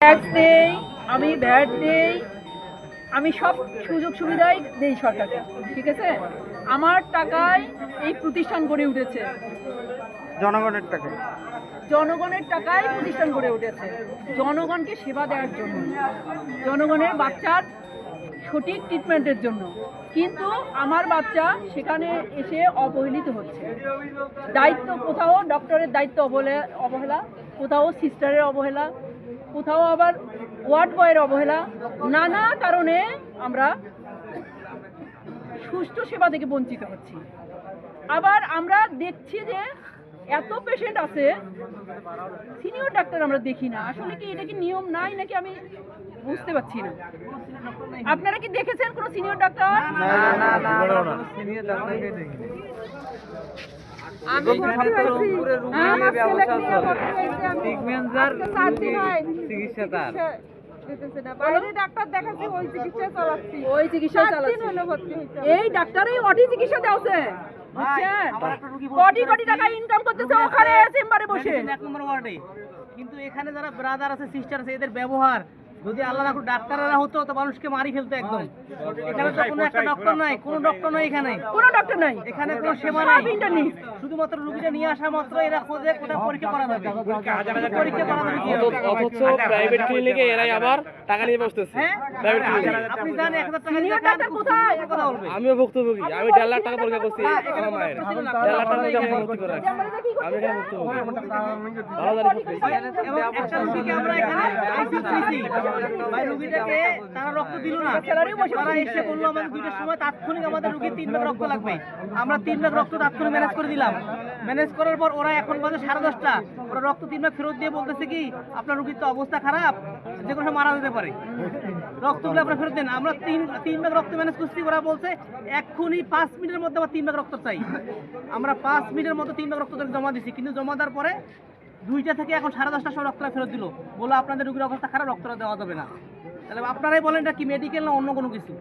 Tax দেই, আমি VAT দেই, আমি সব সুযোগ সুবিধাই দেই সরকারকে, ঠিক আছে। আমার টাকায় এই প্রতিষ্ঠান গড়ে উঠেছে, জনগণের টাকা। জনগণের টাকায় প্রতিষ্ঠান গড়ে উঠেছে, জনগণকে সেবা দেওয়ার জন্য, জনগণের বাচ্চার সঠিক ট্রিটমেন্টের জন্য। কিন্তু আমার বাচ্চা সেখানে এসে অবহেলিত হচ্ছে। দায়িত্ব কোথাও ডক্টরের দায়িত্ব অবহেলা, কোথাও সিস্টারের অবহেলা, কোথাও আবার ওয়ার্ড বয়ের অবহেলা। নানা কারণে আমরা সুষ্ঠু সেবা থেকে বঞ্চিত হচ্ছি। আবার আমরা দেখছি যে এত পেশেন্ট আছে, সিনিয়র ডাক্তার আমরা দেখি না। আসলে কি এটা কি নিয়ম নাই নাকি আমি বুঝতে পারছি না। আপনারা কি দেখেছেন কোনো সিনিয়র ডাক্তার? আমি ভর্তি হয়েছি, আমার ছেলেকে নিয়ে ভর্তি হয়েছি আমি। আজকে 4 দিন হয় চিকিৎসা দিতেছে না। বাইরে ডাক্তার দেখাচ্ছি, ওই চিকিৎসা চালাচ্ছি, ওই চিকিৎসা চালাচ্ছি। 4 দিন হলো ভর্তি হয়েছি। এই ডাক্তারই ওটি চিকিৎসা দেওছে, বুঝছেন? কোটি কোটি টাকা ইনকাম করতেছে ওখানে চেম্বারে বসে। 1 নম্বর ওয়ার্ডে কিন্তু এখানে যারা ব্রাদার আছে, সিস্টার আছে, এদের ব্যবহার যদি আল্লাহ না করে ডাক্তাররা হতো তো মানুষকে মারি ফেলতো একদম। এখানে তো কোনো একটা ডক্টর নাই, কোনো ডক্টর নাই, এখানে কোনো ডক্টর নাই, এখানে কোনো সেবা নাই, শুধুমাত্র রোগীটা নিয়ে আসা মাত্র এরা খোঁজে কোথায় পরীক্ষা করা যাবে, পরীক্ষা করা যাবে কি হবে? অথচ প্রাইভেট ক্লিনিকে এরাই আবার টাকা নিয়ে বসতেছে। হ্যাঁ, প্রাইভেট ক্লিনিকে আপনি জানেন 1000 টাকা সিনিয়র ডাক্তার কোথায়? কথা বলবে। আমিও ভুক্তভোগী, আমি 1.5 লাখ টাকা পরীক্ষা করছি আমার মায়ের, 1.5 লাখ টাকা দিয়ে আমি ভর্তি করে রাখছি। আমি এখানে ভুক্তভোগী, ভালো জানি সত্যি। এবং একটা রোগীকে আমরা এখানে আইসিইউ নিছি, ভাই রোগীটাকে তারা রক্ত দিল না, তারা এসে বললো আমাদের 2টার সময় তাৎক্ষণিক আমাদের রোগীর 3 ভাগ রক্ত লাগবে। আমরা 3 ভাগ রক্ত তাৎক্ষণিক ম্যানেজ করে দিলাম। ম্যানেজ করার পর ওরা এখন বাজে 10:30, ওরা রক্ত 3 ভাগ ফেরত দিয়ে বলতেছে কি আপনার রোগীর তো অবস্থা খারাপ, যে কোনো সময় মারা যেতে পারে, রক্তগুলো আপনারা ফেরত দেন। আমরা 3 ভাগ রক্ত ম্যানেজ করছি, ওরা বলছে এক্ষুনি 5 মিনিটের মধ্যে আবার 3 ভাগ রক্ত চাই। আমরা 5 মিনিটের মধ্যে 3 ভাগ রক্ত জমা দিছি, কিন্তু জমা দেওয়ার পরে 2টা থেকে এখন 10:30টার সময় রক্তটা ফেরত দিল, বলো আপনাদের রোগীর অবস্থা খারাপ, রক্তটা দেওয়া যাবে না। তাহলে আপনারাই বলেন এটা কি মেডিকেল না অন্য কোনো কিছু?